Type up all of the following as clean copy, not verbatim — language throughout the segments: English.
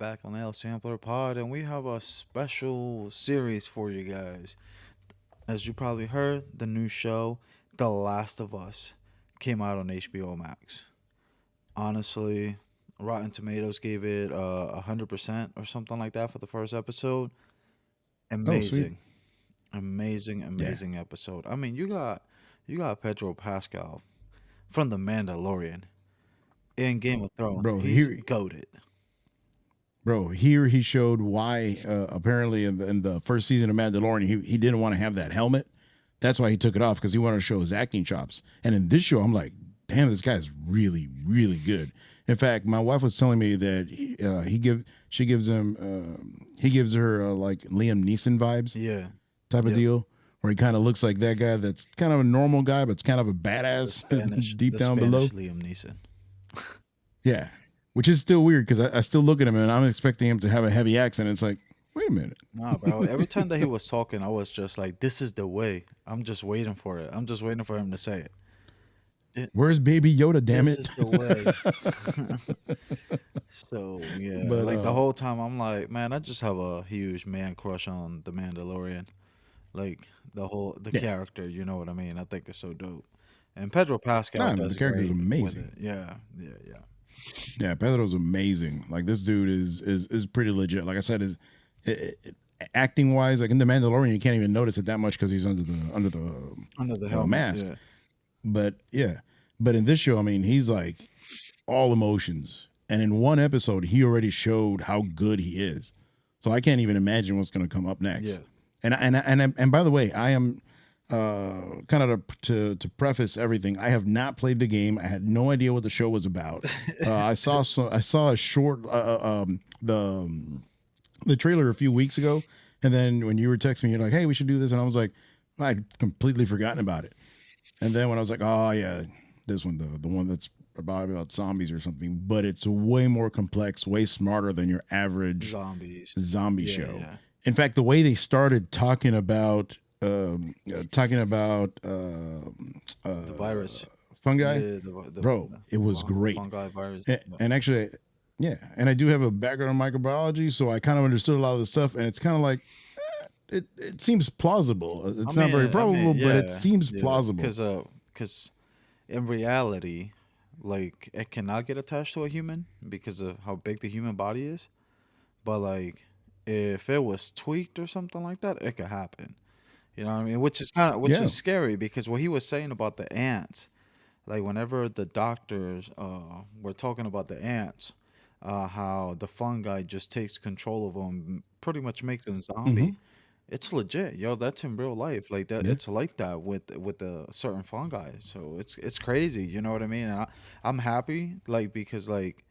back on the Elsamplerpod, and we have a special series for you guys. As you probably heard, the new show, The Last of Us, came out on HBO Max. Honestly, Rotten Tomatoes gave it 100% or something like that for the first episode. Oh, sweet. Amazing, amazing, Yeah, amazing episode. I mean, you got Pedro Pascal from The Mandalorian in Game of Thrones. bro. He's Here, goaded. here he showed why. Apparently, in the first season of Mandalorian, he didn't want to have that helmet. That's why he took it off because he wanted to show his acting chops. And in this show, I'm like, damn, this guy's really, really good. In fact, my wife was telling me that she gives him he gives her like Liam Neeson vibes Yeah. type of Yep. deal, where he kind of looks like that guy that's kind of a normal guy, but it's kind of a The badass Spanish, deep the down Spanish below. Liam Neeson. Yeah, which is still weird because I still look at him and I'm expecting him to have a heavy accent. It's like, wait a minute. Nah, bro. Every time that he was talking, I was just like, "This is the way." I'm just waiting for it. I'm just waiting for him to say it. Thi- Where's Baby Yoda? Damn This it! is the way. So yeah, but like the whole time, I'm like, man, I just have a huge man crush on the Mandalorian. Like the yeah, character, you know what I mean? I think it's so dope. And Pedro Pascal nah, the does character is great with amazing. it. Yeah, yeah, yeah. Yeah, Pedro's amazing. Like this dude is pretty legit. Like I said, is acting wise, like in the Mandalorian, you can't even notice it that much because he's under the Under the helmet, mask. yeah. But yeah, but in this show, I mean, he's like all emotions. And in one episode, he already showed how good he is. So I can't even imagine what's going to come up next. Yeah. And by the way, I am kind of to preface everything. I have not played the game. I had no idea what the show was about. I saw a short the trailer a few weeks ago, and then when you were texting me, you're like, "Hey, we should do this," and I was like, I'd completely forgotten about it. And then when I was like, "Oh yeah, this one, the one that's about zombies or something," but it's way more complex, way smarter than your average Zombies. zombie Yeah, show. yeah. In fact, the way they started talking about The virus. fungi, Yeah, bro, it was great. fungi virus. Yeah. And actually, yeah, and I do have a background in microbiology, so I kind of understood a lot of the stuff. And it's kind of like it seems plausible. It's not very probable, but it Yeah, seems yeah, plausible. because in reality, like it cannot get attached to a human because of how big the human body is. But like, if it was tweaked or something like that, it could happen. You know what I mean? Which Yeah. is scary because what he was saying about the ants, like whenever the doctors were talking about the ants, how the fungi just takes control of them, pretty much makes them Hmm. zombie. It's legit, yo. That's in real life. Like that, Yeah. it's like that with the certain fungi. So it's crazy. You know what I mean? And I'm happy, like because like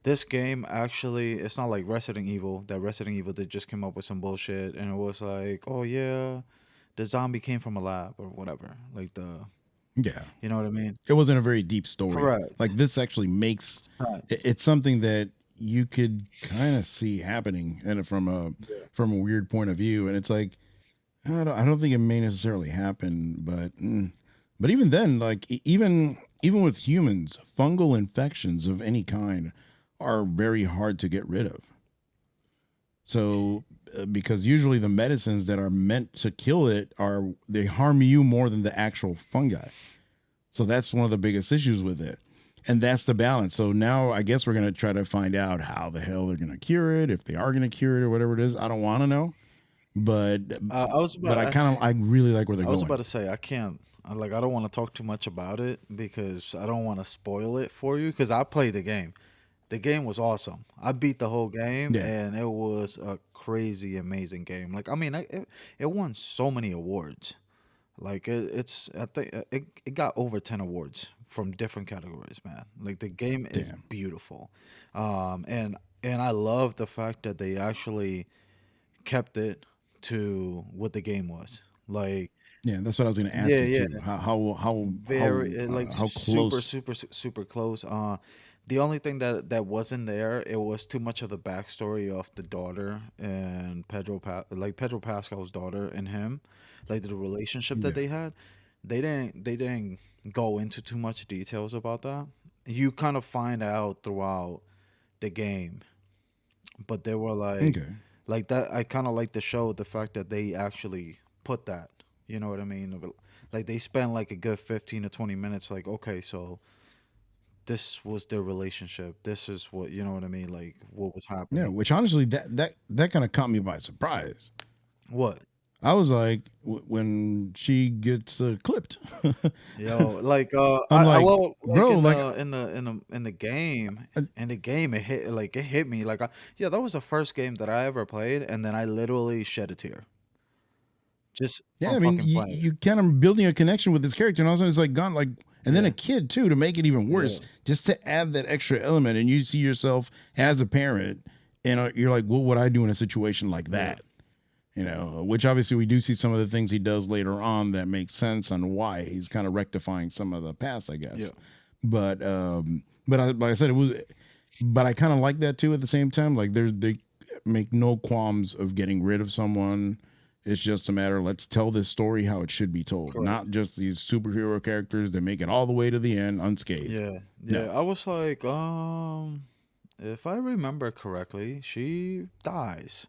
this game actually, it's not like Resident Evil. That Resident Evil they just came up with some bullshit, and it was like, oh yeah, the zombie came from a lab or whatever. Like Yeah. you know what I mean? It wasn't a very deep story. Correct. Like this actually makes Right. it's something that you could kind of see happening and Yeah. from a weird point of view. And it's like I don't think it may necessarily happen, but even then, like even with humans, fungal infections of any kind are very hard to get rid of. So because usually the medicines that are meant to kill it are they harm you more than the actual fungi. So that's one of the biggest issues with it. And that's the balance. So now I guess we're going to try to find out how the hell they're going to cure it, if they are going to cure it or whatever it is. I don't want to know, but I was I about. kind of I really like where they're I was about going. to say I can't. I don't want to talk too much about it because I don't want to spoil it for you because I played the game. The game was awesome. I beat the whole game Yeah. and it was a crazy amazing game. Like I mean, it won so many awards. Like it's I think it got over 10 awards from different categories, man. Like the game is Damn. beautiful. And I love the fact that they actually kept it to what the game was. Like Yeah, that's what I was going to ask yeah, you yeah, too. very like How super close? super super close. The only thing that wasn't there, it was too much of the backstory of the daughter and like Pedro Pascal's daughter and him, like the relationship that Yeah. they had. They didn't go into too much details about that. You kind of find out throughout the game but they were Okay. like that. I kind of like the show, the fact that they actually put that. You know what I mean? Like they spent like a good 15 to 20 minutes. Like, okay, so this was their relationship. This is what you know what I mean. Like what was Yeah, happening. which honestly, that kind of caught me by surprise. What? I was like, when she gets clipped, Yo, like I'm I like, well like bro, like, in the game uh, it hit me like yeah, that was the first game that I ever played, and then I literally shed a tear just yeah, from I mean, fucking you, playing it. you kind of building a connection with this character, and all of a sudden it's like gone, like, and then a Yeah, kid too to make it even yeah, worse, just to add that extra element, and you see yourself as a parent, and you're like, what would I do in a situation like yeah, that? Which obviously we do see some of the things he does later on that makes sense on why he's kind of rectifying some of the past, I yeah. guess. But like I said, it was, but I kind of like that too at the same time. Like they make no qualms of getting rid of someone. It's just a matter, let's tell this story how it should be told, Correct. not just these superhero characters that make it all the way to the end unscathed. Yeah, yeah. No. I was like, if I remember correctly, she dies.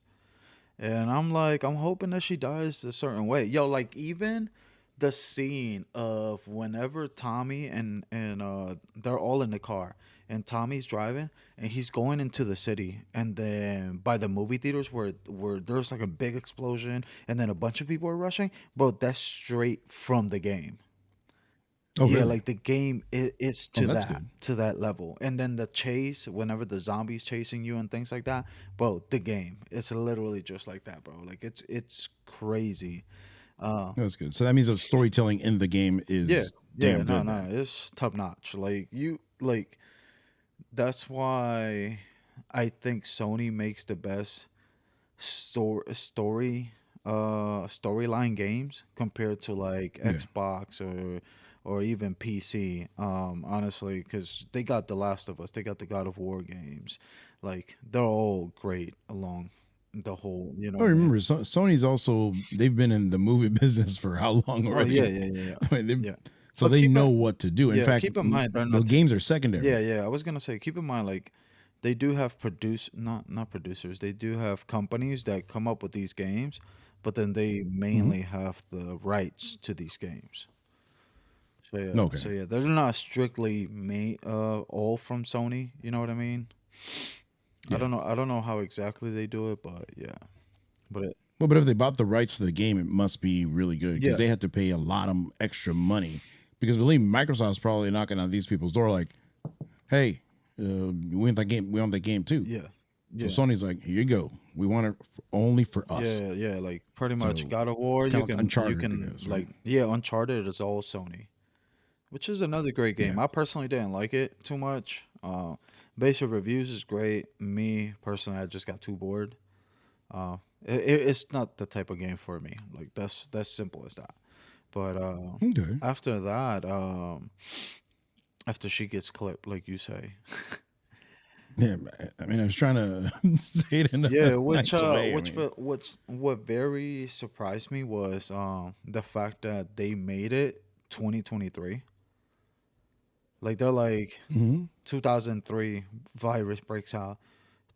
And I'm like, I'm hoping that she dies a certain way. Yo, like even the scene of whenever Tommy and they're all in the car and Tommy's driving and he's going into the city and then by the movie theaters where there's like a big explosion and then a bunch of people are rushing, bro, that's straight from the game. Oh, Yeah, really? like the game is Oh, that's good. to that level, and then the chase whenever the zombies chasing you and things like that, bro. The game, it's literally just like that, bro. Like it's crazy. Uh, That's good. So that means the storytelling in the game yeah, is yeah, damn no, good no, then. it's top notch. Like that's why I think Sony makes the best storyline games compared to like Yeah. Xbox or even PC. Honestly, because they got The Last of Us, they got the God of War games, like they're all great along the whole. You know Oh, what I mean? remember, Sony's also, they've been in the movie business for how long Oh yeah, already? yeah, yeah, yeah. I mean, Yeah. so But they know what to do. In fact, keep in mind they're the not. games are Yeah, secondary. yeah. I was gonna say, keep in mind, like they do have not producers. They do have companies that come up with these games, but then they Hmm. mainly have the rights to these games. Okay. So yeah, they're not strictly made all from Sony. You know what I mean? Yeah. I don't know how exactly they do it, but yeah. But Well, but if they bought the rights to the game, it must be really good because yeah, they had to pay a lot of extra money. Because believe me, Microsoft's probably knocking on these people's door like, "Hey, we want that game. We want that game too." yeah, So yeah. Sony's like, "Here you go. We want it only for us." Yeah, yeah, like pretty much So God of War, kind of like you Uncharted, I can guess, right? like yeah, Uncharted is all Sony, which is another great Yeah. game. I personally didn't like it too much. Basic reviews is great. Me personally, I just got too bored. It's not the type of game for me. Like that's simple as that. But Okay. after that, after she gets clipped, like you say, Yeah, I mean, I was trying to say it in a yeah. nice way. I mean, What very surprised me was the fact that they made it 2023. Like they're like mhm. 2003 virus breaks out.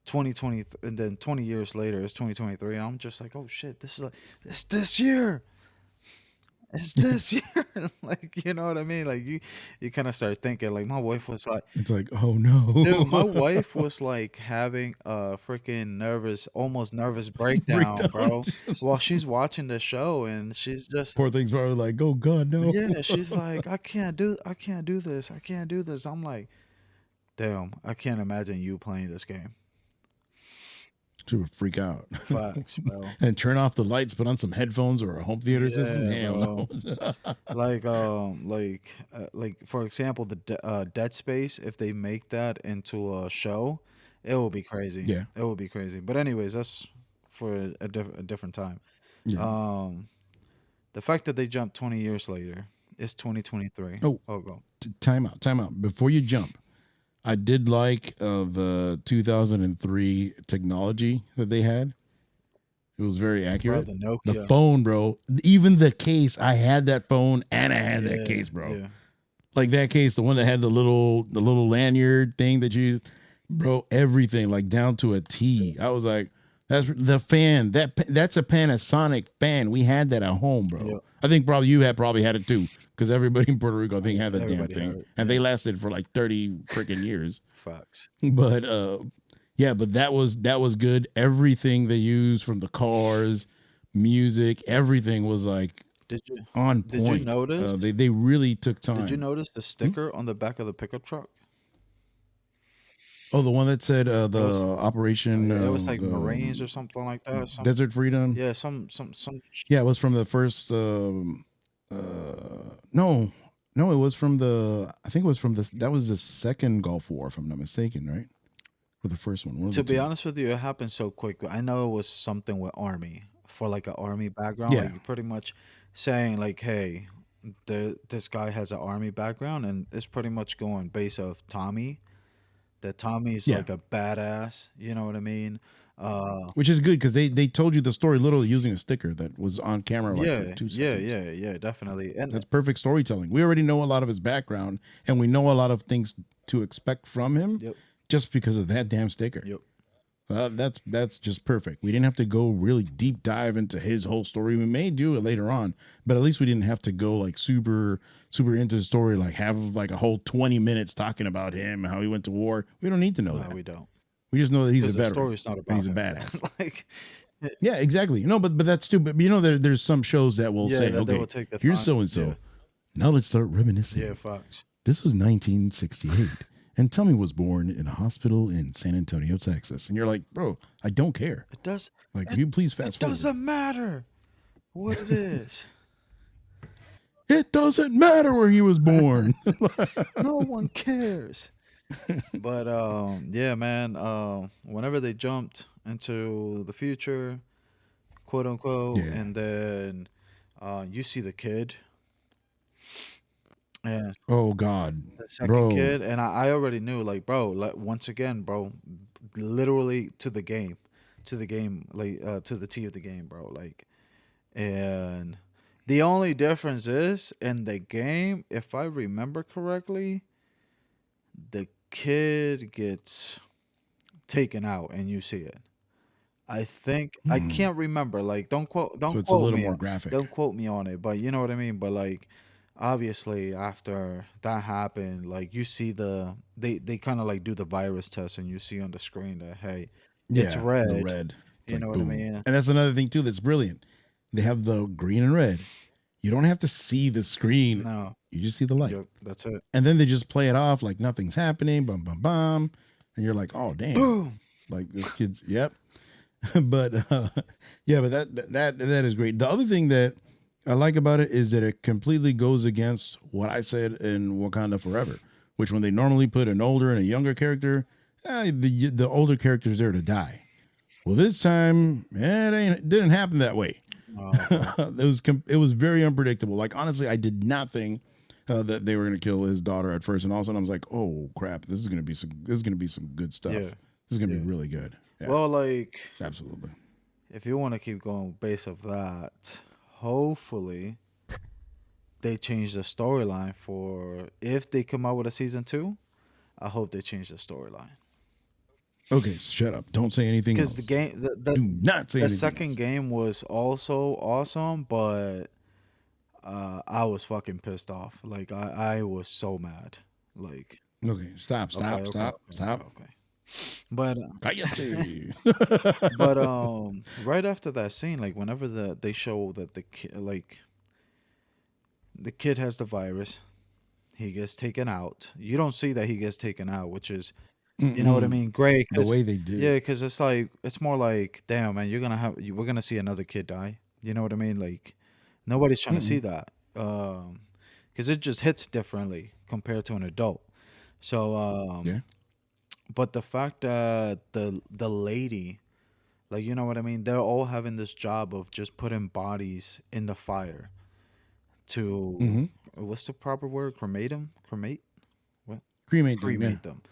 2020 and then 20 years later it's 2023 and I'm just like, oh shit, this is like it's this year, it's this year. Like you know what I mean, like you kind of start thinking like my wife was like, It's like, oh dude, my no, wife was like having a freaking almost nervous breakdown, breakdown. bro, while she's watching the show, and she's just Poor thing's probably like, oh god, no. yeah, she's like, I can't do this, I can't do this. I'm like, damn, I can't imagine you playing this game. She would freak out Facts, bro. and turn off the lights, put on some headphones or a home theater system. Yeah, Hell bro. no. Like for example, Dead Space. If they make that into a show, it will be crazy. Yeah, It will be crazy. But anyways, that's for a different time. yeah. Um, the fact that they jumped 20 years later is 2023. Oh, Oh, go, time out, time out. Before you jump, I did like the 2003 technology that they had. It was very bro. accurate. The The Nokia. phone, bro. Even the case, I had that phone and I had that Yeah, case, bro. yeah, Like that case, the one that had the little lanyard thing that you. bro, everything like down to a T. I was like, that's the fan. That's a Panasonic fan. We had that at home, bro. Yep. I think probably you had probably had it too, because everybody in Puerto Rico I think had the damn Everybody had thing, it. and Yeah. they lasted for like 30 freaking years. Facts. But yeah, but that was good. Everything they used from the cars, music, everything was like Did you on did you point. notice They really took did you time. notice the Hmm? sticker on the back of the pickup truck? Oh, the one that said It the was operation yeah, it was like the Marines or something like that. Some Desert Freedom. yeah, some Yeah, it was from the first. No, no, it was from the. I think it was from the. That was the second Gulf War, if I'm not mistaken, right? Or the first one. One of the to be two. honest with you, it happened so quick. I know it was something with army for like an army background, Yeah, like pretty much saying like, hey, this guy has an army background, and it's pretty much going based off Tommy. That Tommy's yeah. like a badass. You know what I mean? Which is good because they told you the story literally using a sticker that was on camera like for Yeah, 2 seconds. yeah, definitely. And That's perfect storytelling. We already know a lot of his background, and we know a lot of things to expect from him yep, just because of that damn sticker. yep. That's just perfect. We didn't have to go really deep dive into his whole story. We may do it later on, but at least we didn't have to go like super into the story, like have like a whole 20 minutes talking about him, how he went to war. We don't need to know No, that. we don't, We just know that he's a because the veteran story's not and about he's a him. badass. Like, Yeah, exactly. No, but that's stupid. But there's some shows that will yeah, say, that they will okay, take the here's time. so and Yeah, so. Now let's start yeah, reminiscing. facts. This was 1968. And Tommy was born in a hospital in San Antonio, Texas. And you're like, bro, I don't care. It does. Like, will It you please it fast forward? doesn't matter what it is. It doesn't matter where he was born. No one cares. But yeah, man. Whenever they jumped into the future, quote unquote, Yeah. and then you see the kid, and Oh God, the second bro. kid, and I already knew, like, bro, like, once again, bro, literally to the game, like, to the T of the game, bro, like, and the only difference is in the game, if I remember correctly, the kid gets taken out, and you see it. I think I Hmm. can't remember. Like, So don't it's a quote little me, more graphic. don't quote me on it. But you know what I mean. But like, obviously, after that happened, like you see they kind of like do the virus test, and you see on the screen that hey, it's Yeah, the red. red. It's You know like what I boom. mean? And that's another thing too that's brilliant. They have the green and red. You don't have to see the screen. No, You just see the light. yep, that's it. And then they just play it off like nothing's happening, bum bum bum. And you're like, oh damn. Boom. Like this kid's yep. But yeah, but that is great. The other thing that I like about it is that it completely goes against what I said in Wakanda Forever, which when they normally put an older and a younger character, the older character's there to die. Well, this time it didn't happen that way. Oh, bro. It was very unpredictable. Like honestly, I did not think that they were going to kill his daughter at first, and all of a sudden I was like, oh crap, this is going to be some good Yeah, stuff. This is going to yeah. be really good. Yeah, Well, like, absolutely. if you want to keep going based of that, hopefully they change the storyline for if they come out with a season two. I hope they change the storyline Okay, shut up. Don't say anything because the else. game, Do not say the anything second else. game was also awesome, but I was fucking pissed off. Like I was so mad. Like Okay, stop, okay, stop, okay, stop, okay, okay, stop. okay. But Cállate. but right after that scene, like whenever they show that the kid, like the kid has the virus, he gets taken out. You don't see that he gets taken out, which is, you know what I Mm-mm. mean? Great, The cause way they did yeah, it. cause it's like it's more like, damn man, we're gonna see another kid die. You know what I mean? Like nobody's trying to see Mm-mm. that, cause it just hits differently compared to an adult. So, Yeah. but the fact that the lady, like you know what I mean, they're all having this job of just putting bodies in the fire to Mm-hmm. what's the proper word? Cremate them? Cremate? What? Cremate them. Yeah. Cremate them.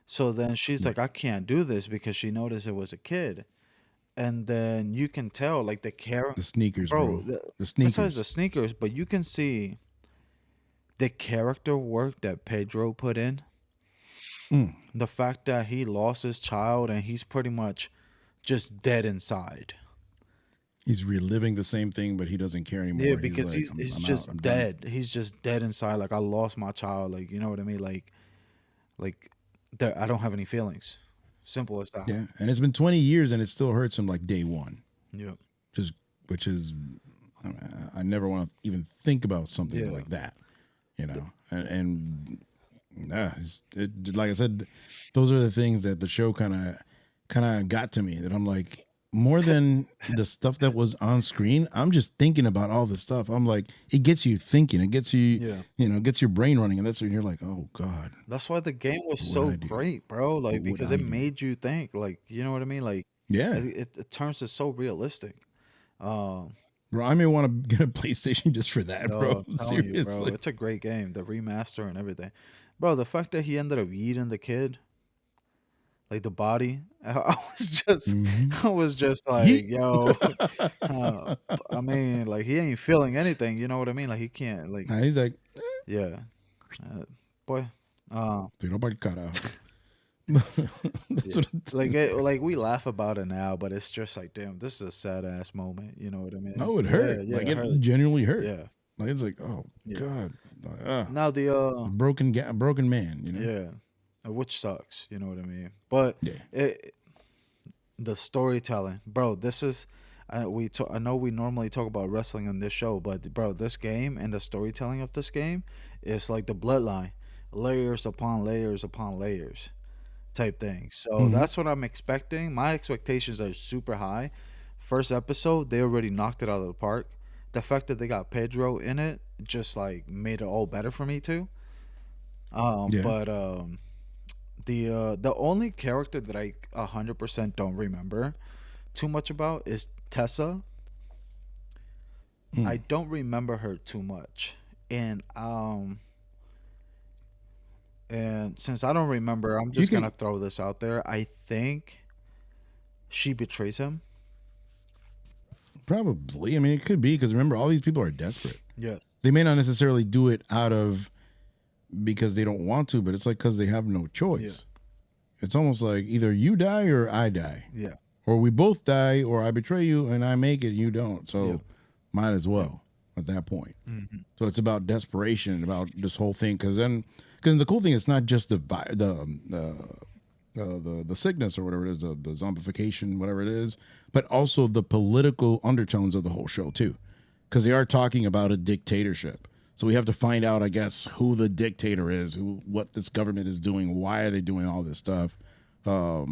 So then she's Right. like, I can't do this because she noticed it was a kid. And then you can tell, like, The sneakers, bro, bro. The besides the sneakers. sneakers, but you can see the character work that Pedro put in. Mm. The fact that he lost his child and he's pretty much just dead inside. He's reliving the same thing, but he doesn't care Yeah, anymore. He's because like, he's I'm out. just I'm done. dead. He's just dead inside. Like I lost my child. Like you know what I mean. Like there, I don't have any feelings. Simple as that. Yeah, and it's been 20 years, and it still hurts him like day one. Yeah. Just which is, I never want to even think about something Yeah. like that. Nah, like I said, those are the things that the show kind of got to me. That I'm like, more than the stuff that was on screen, I'm just thinking about all the stuff. I'm like, it gets you thinking. It gets you, Yeah. gets your brain running, and that's when you're like, oh God, That's why the game was what would so I do? great, bro. What Like would because I it do? made you think. Like you know what I mean. Like Yeah, it turns it so realistic. Um, bro, I may want to get a PlayStation just for that, bro. yo, I'm telling you, bro, Seriously. it's a great game. The remaster and everything, bro. The fact that he ended up eating the kid, like the body, Mm-hmm. I was just like, Yeet. yo, uh, I mean, like he ain't feeling anything. You know what I mean? Like he can't, like, Nah, he's like, yeah, boy, uh, tiro para el carajo. That's yeah. what Like we laugh about it now, but it's just like, damn, this is a sad ass moment. You know what I mean? no, it Yeah, hurt. yeah, Like it it hurt. genuinely hurt. Yeah, Like it's like, oh yeah. God, like, Now a broken man. yeah, which sucks. You know what I mean? But Yeah. it, the storytelling, bro. This is, I know we normally talk about wrestling on this show, but bro, this game and the storytelling of this game is like the bloodline, layers upon layers upon layers type thing. So Mm-hmm. that's what I'm expecting. My expectations are super high. First episode, they already knocked it out of the park. The fact that they got Pedro in it just like made it all better for me too. Yeah. But the only character that I 100% don't remember too much about is Tessa. I Mm. don't remember her too much, and since I don't remember, I'm You just can gonna throw this out there. I think she betrays him. probably. I mean, it could be because remember, all these people are desperate. Yes. They may not necessarily do it out of because they don't want to, but it's like because they have no Yeah. choice. It's almost like either you die or I die, Yeah. or we both die, or I betray you and I make it, and you don't. Yeah. So might as Yeah. well at that point. Hmm. So it's about desperation and about this whole thing. Because the cool thing is not just the sickness or whatever it is, the zombification, whatever it is, but also the political undertones of the whole show too. Because they are talking about a dictatorship. So we have to find out, I guess, who the dictator is, what this government is doing, why are they doing all this stuff. So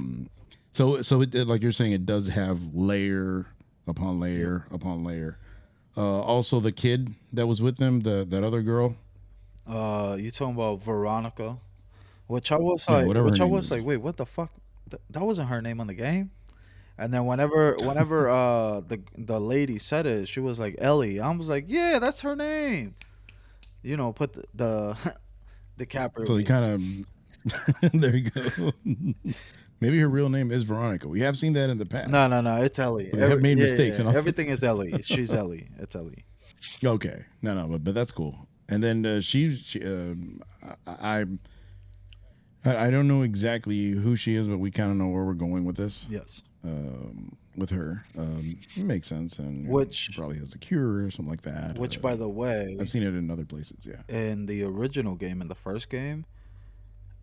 like you're saying, it does have layer upon Yeah. layer upon layer. Also, the kid that was with them, that other girl, You talking about Veronica? yeah, whatever her Which I name was like, is. wait, what the fuck? That wasn't her name on the game. And then whenever the lady said it, she was like Ellie. I was like, yeah, that's her name. You know, put the So they DiCaprio. kind of there you go. Maybe her real name is Veronica. We have seen that in the past, No, no, no, it's Ellie. but they have made Yeah, yeah, mistakes yeah. and all. Everything is Ellie. She's Ellie. It's Ellie. Okay, no, but that's cool. And then I, I don't know exactly who she is, but we kind of know where we're going with this. Yes. With her, it makes sense, and she Which probably has a cure or something like that. which by the I've way, seen it in other places. Yeah. in the original game, in the first game,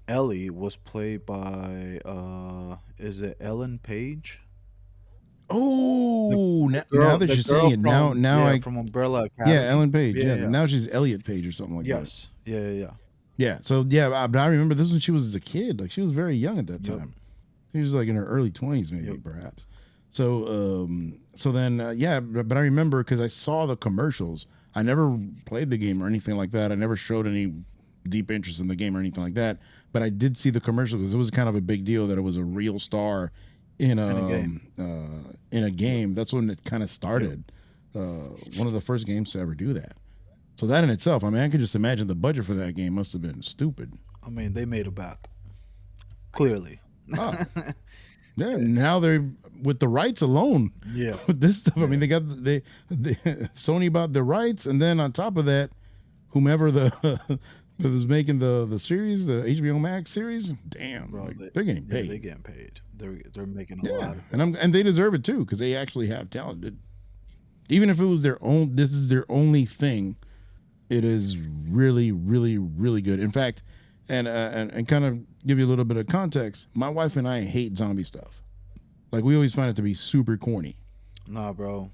Ellie was played by is it Ellen Page? The Oh, now girl that the you're saying girl it, from now yeah, I from Umbrella yeah, Academy. Ellen Page. Yeah, Yeah, yeah. now she's Elliot Page or something like that. Yes. Yeah, yeah, yeah. Yeah. So yeah, but I remember this when she was a kid. Like she was very young at that Yep. time. She was like in her early 20s, maybe Yep. perhaps. So then yeah, but I remember because I saw the commercials. I never played the game or anything like that. I never showed any deep interest in the game or anything like that. But I did see the commercial because it was kind of a big deal that it was a real star In a game. in a Yep. game. That's when it kind of Yep. started. One of the first games to ever do that. So that in itself, I mean, I can just imagine the budget for that game must have been stupid. I mean, they made it back. Clearly. Oh, yeah. Now they're with the rights alone Yeah. with this stuff. I Yeah. mean, they Sony bought the rights, and then on top of that, whomever the That was making the series, the HBO Max series. Damn, bro. like they're getting Yeah, they paid. getting paid. They're making a Yeah, lot of and bread. they deserve it too because they actually have talent. Even if it was their own, this is their only thing. It is really, really, really good. In fact, and kind of give you a little bit of context. My wife and I hate zombie stuff. Like we always find it to be super corny. Nah, bro.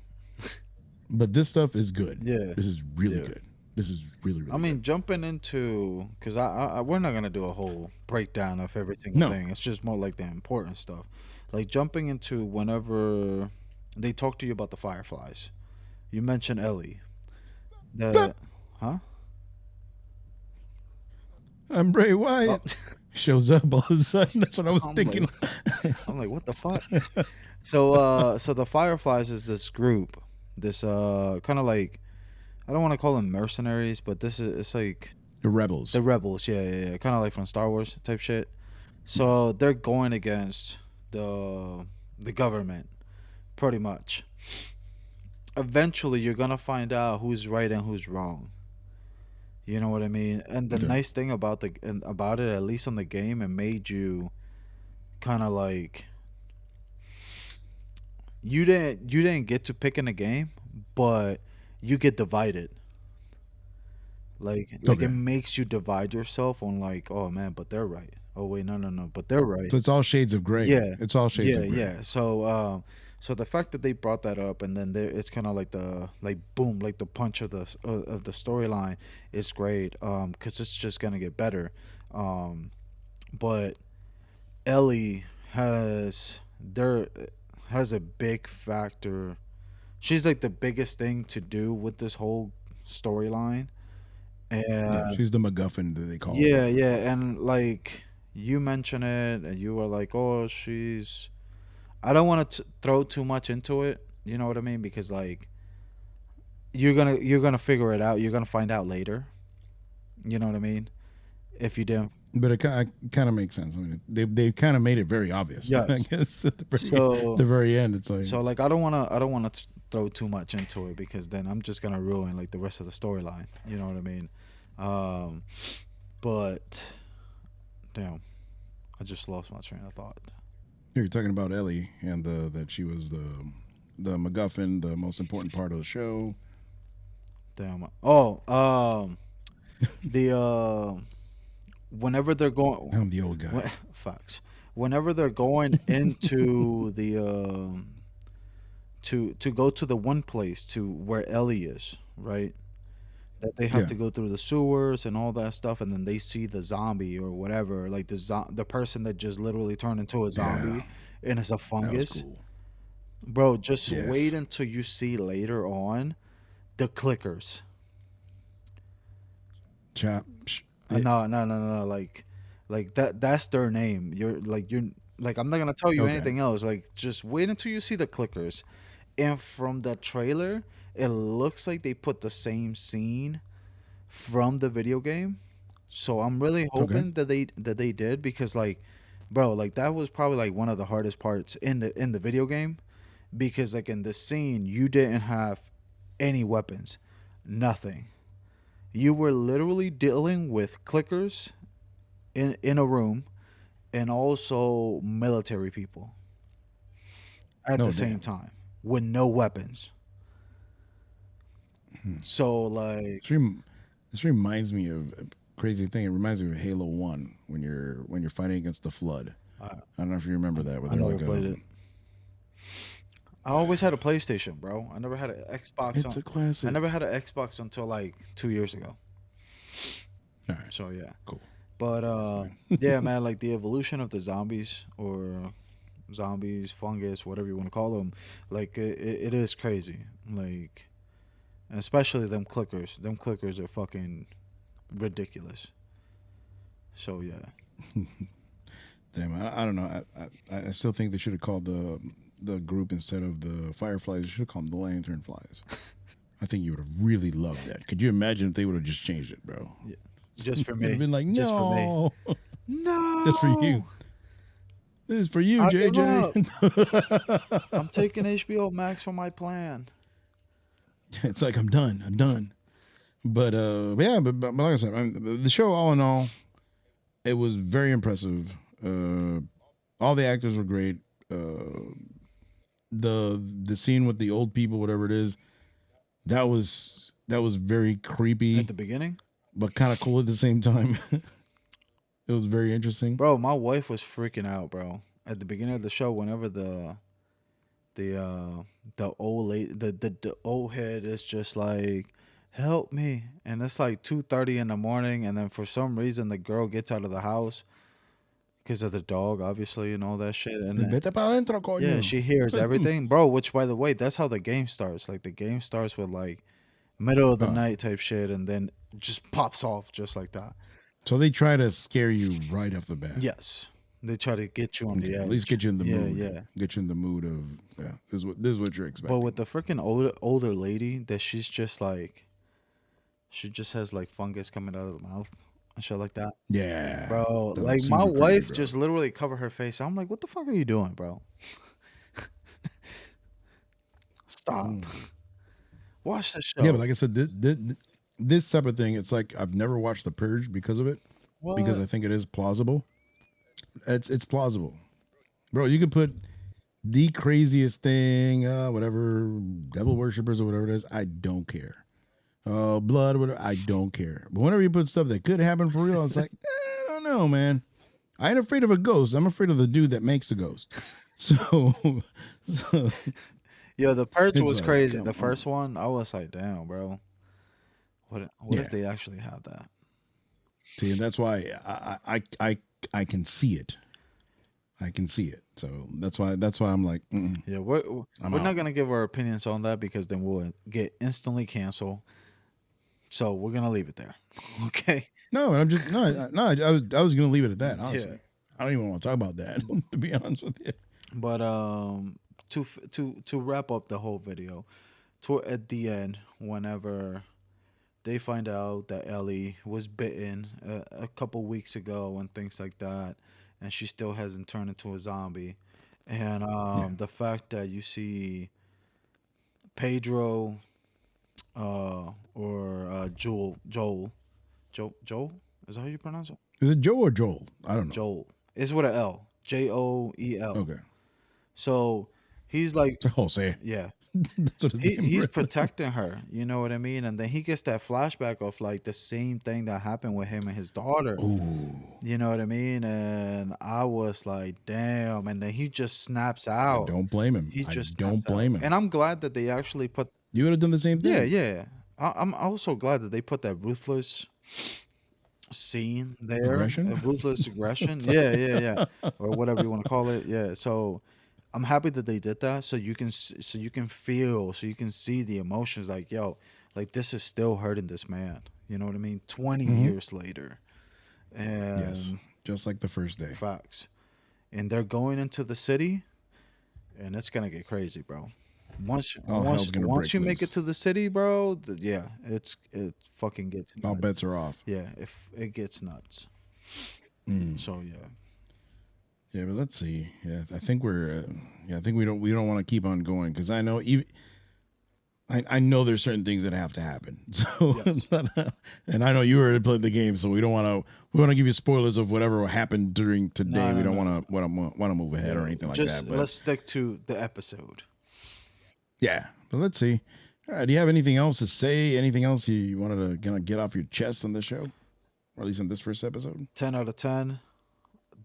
But this stuff is good. Yeah, This is really yeah. good. This is really, I really good. mean, jumping into because we're not gonna do a whole breakdown of every single No, thing. It's just more like the important stuff. Like jumping into whenever they talk to you about the fireflies. You mentioned Ellie. but The huh? I'm Bray Oh, Wyatt. Shows up all of a sudden. That's what I was I'm thinking. like I'm like what the fuck? So the fireflies is this group, this kind of like I don't want to call them mercenaries, but this is it's like The rebels. the rebels. Yeah, yeah, yeah. Kind of like from Star Wars type shit. Yeah. So they're going against the government pretty much. Eventually, you're gonna find out who's right and who's wrong. You know what I mean? And the Okay. nice thing about about it, at least on the game, it made you kind of like you didn't get to pick in the game, but you get divided. Like it Okay. makes you divide yourself on like, oh man, but they're right. Oh wait, no, no, no, but they're right. So it's all shades of gray. Yeah, It's all shades yeah, of gray. yeah. So the fact that they brought that up, and then there, it's kind of like the like boom, like the punch of the storyline is great. Because it's just gonna get better. Um, but Ellie there has a big factor. She's like the biggest thing to do with this whole storyline, Yeah, and she's the MacGuffin that they call it. yeah, yeah, and like you mentioned it, and you were like, "Oh, she's." I don't want to throw too much into it. You know what I mean? Because like you're gonna figure it out. You're gonna find out later. You know what I mean? If you didn't. But it kind of makes sense. I mean, they kind of made it very obvious. I Yes. guess at So the very end, it's like, so like I don't wanna throw too much into it because then I'm just gonna ruin like the rest of the storyline. You know what I mean? Um, but damn, I just lost my train of thought. you're talking about Ellie and the that she was the MacGuffin, the most important part of the show. Damn. Oh, the whenever they're going I'm the old guy. facts. Whenever they're going into the to go to the one place to where Ellie is, right? That they have Yeah, to go through the sewers and all that stuff, and then they see the zombie or whatever, like the person that just literally turned into a yeah, zombie and it's a that was fungus. cool. Bro, just wait Yes. until you see later on the clickers. Chop. No, no, no, no, no. Like that's their name. You're like I'm not gonna tell you Okay. anything else. Like just wait until you see the clickers. And from the trailer, it looks like they put the same scene from the video game. So I'm really Okay. hoping that they did because like, bro, like that was probably like one of the hardest parts in the video game because like in the scene you didn't have any weapons, nothing. You were literally dealing with clickers in a room and also military people at No the same damn. time with no weapons. So like This, rem- this reminds me of a crazy thing. It reminds me of Halo One when you're fighting against the Flood. I, I don't know if you remember that, where I they're never like played it. I always had a PlayStation, bro. I never had an Xbox it's on. a I classic. never had an Xbox until like 2 years ago. All right, So yeah, cool. but That's fine. yeah, man, like the evolution of the zombies or zombies, fungus, whatever you want to call them, like it is crazy. Like especially them clickers. Them clickers are fucking ridiculous. So yeah. Damn, I don't know. I still think they should have called the group instead of the Fireflies. They should have called them the Lantern Flies. I think you would have really loved that. Could you imagine if they would have just changed it, bro? Yeah. Just for You'd have me. been like, Just for me. no, that's for you. No. This is for you, I give JJ. up. I'm taking HBO Max for my plan. It's like I'm done. I'm done. But yeah, but like I said, the show all in all, it was very impressive. All the actors were great. Uh, the scene with the old people, whatever it is, that was very At creepy, the beginning, but kind of cool at the same time. It was very interesting. bro, my wife was freaking out, bro. At the beginning of the show, whenever the uh the old lady, the old head is just like, help me, and it's like 2:30 in the morning, and then for some reason the girl gets out of the house because of the dog, obviously, and all that shit, and then Vete para adentro, yeah, coño. she hears everything, bro. Which, by the way, that's how the game starts. Like the game starts with like middle of the Oh, night type shit, and then just pops off just like that. so they try to scare you right off the bat. Yes, they try to get you on Okay, the at least edge. get you in the Yeah, mood. yeah. Get you in the mood of yeah. This is what you're But with expecting. the freaking older lady, that she's just like, she just has like fungus coming out of the mouth and shit like that. Yeah, Bro, that was like my super creepy, wife bro. just literally covered her face. I'm like, what the fuck are you doing, bro? Stop. Mm. Watch the Yeah, but show. like I said, this type of thing, it's like I've never watched The Purge because of it, because What? I think it is plausible. It's plausible, bro. You could put the craziest thing, whatever, devil worshippers or whatever it is. I don't care. Blood, whatever. I don't care. But whenever you put stuff that could happen for real, it's like I don't know, man. I ain't afraid of a ghost. I'm afraid of the dude that makes the ghost. So, so Yo, the purge it's was like, crazy. come The first on. one, I was like, damn, bro. What if Yeah. they actually have that? See, and that's why I can see it. I can see it. So that's why I'm like, Yeah, I'm we're not out. gonna give our opinions on that because then we'll get instantly canceled. So we're gonna leave it there. Okay. No, and I'm just no, no. I was gonna leave it at that. Yeah. Honestly, I don't even want to talk about that. But, To be honest with you. but to wrap up the whole video, to at the end, whenever they find out that Ellie was bitten a couple weeks ago and things like that, and she still hasn't turned into a zombie, and Yeah. the fact that you see Pedro or Joel, is that how you pronounce it? Is it Joe or Joel? I don't know. Joel. It's with a L. Joel. Okay. So he's like, It's Jose. yeah, That's what his name he's is. protecting her. You know what I mean? And then he gets that flashback of like the same thing that happened with him and his daughter. Ooh. You know what I mean? And I was like, damn. And then he just snaps I out. don't blame him. He I just don't snaps out. blame And him. I'm glad that they actually put, You would have done the same yeah, thing. yeah. I'm also glad that they put that ruthless scene there, a Aggression. ruthless aggression. It's Yeah, yeah, yeah, like, or whatever you want to call it. Yeah. So I'm happy that they did that, so you can so you can feel, so you can see the emotions. Like, yo, like this is still hurting this man. You know what I mean? 20 mhm. years later, Yes, and just like the first day. facts. And they're going into the city, and it's gonna get crazy, bro. Once All once hell's gonna once break you make it loose. to the city, bro, yeah, it fucking gets All nuts. bets are off. Yeah, if it gets nuts. Mm. So yeah. Yeah, but let's see. Yeah, I think we're. Yeah, I think we don't want to keep on going because I know even. I know there's certain things that have to happen. So, Yes. and I know you already played the game, so we don't want to. We want to give you spoilers of whatever happened during today. No, We no, don't no, want no. to want to move ahead or Yeah, anything like just that. But let's stick to the episode. yeah, but let's see. All right, do you have anything else to say? Anything else you wanted to kind of get off your chest on this show, or at least on this first episode? 10 out of 10,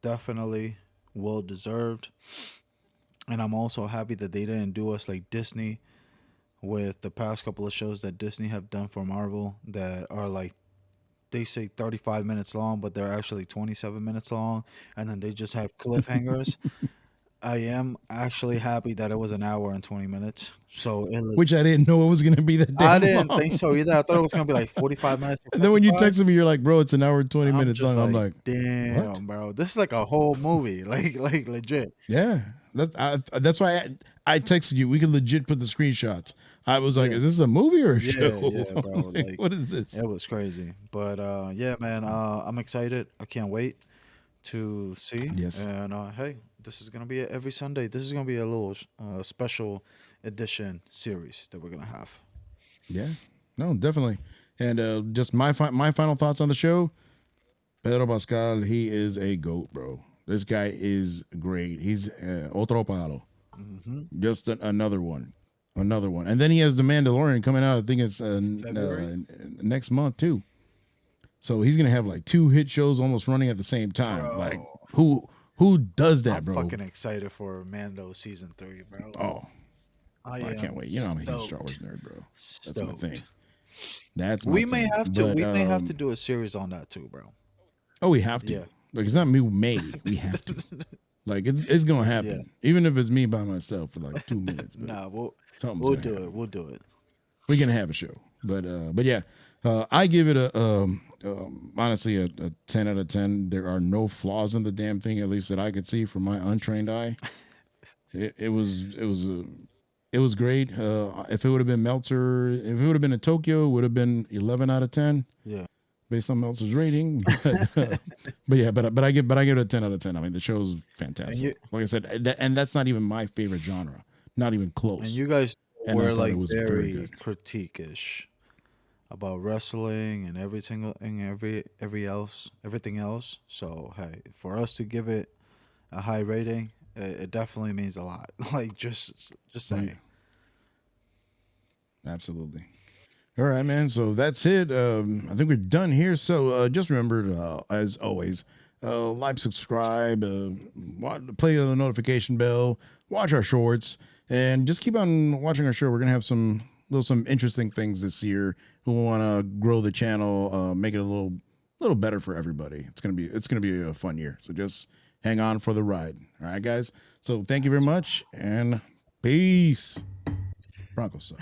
definitely well deserved. And I'm also happy that they didn't do us like Disney with the past couple of shows that Disney have done for Marvel that are like, they say 35 minutes long, but they're actually 27 minutes long, and then they just have cliffhangers. I am actually happy that it was an hour and 20 minutes. So Which I didn't know it was going to be that I damn didn't think long. so either. I thought it was gonna be like 45 minutes to And then when you 55. texted me, you're like, "Bro, it's an hour and 20 I'm minutes just long." I'm like, like, "What?" damn, bro, this is like a whole movie, like legit. Yeah, that's why I texted you. We can legit put the screenshots. I was like, Yeah, "Is this a movie or a yeah, show?" yeah, I'm bro. like, Like what is this? it was crazy, but yeah, man. I'm excited. I can't wait to see. Yes. And hey, this is gonna be every Sunday. This is gonna be a little special edition series that we're gonna have. Yeah. No, definitely. And just my final thoughts on the show. Pedro Pascal, he is a goat, bro. This guy is great. He's otro palo. Hmm. Just another one, another one. And then he has the Mandalorian coming out. I think it's February. next month too. So he's gonna have like two hit shows almost running at the same time. Like Bro, who does that, I'm bro? fucking excited for Mando season 3, bro. Oh, I I can't am wait. You know I'm a huge Star Wars stoked. nerd, bro. That's my thing. Stoked. That's my We may thing. have to. But We may have to do a series on that too, bro. oh, we have to. Yeah. Like it's not me. May we have to. Like it's gonna Yeah. happen, even if it's me by myself for like 2 minutes. But Nah, something's we'll gonna do happen. it. We'll do it. We're gonna have a show. But yeah, I give it a honestly a 10 out of 10. There are no flaws in the damn thing, at least that I could see from my untrained eye. It was great. If it would have been Meltzer, if it would have been in Tokyo, it would have been 11 out of 10 Yeah. based on Meltzer's rating. But yeah, but I give it a 10 out of 10. I mean, the show's And you fantastic. Like I said, and that's not even my favorite genre, not even and close. you guys And I were thought it like was very very good. critique-ish about wrestling and every single and everything else. So hey, for us to give it a high rating, it definitely means a lot. Like just Oh, yeah, saying. absolutely. All right, man. So that's it. I think we're done here. So just remember, as always, like, subscribe, play the notification bell, watch our shorts, and just keep on watching our show. We're gonna have some interesting things this year. We want to grow the channel, make it a little better for everybody. It's gonna be a fun year. So just hang on for the ride. All right, guys. So thank you very much, and peace. Broncos suck.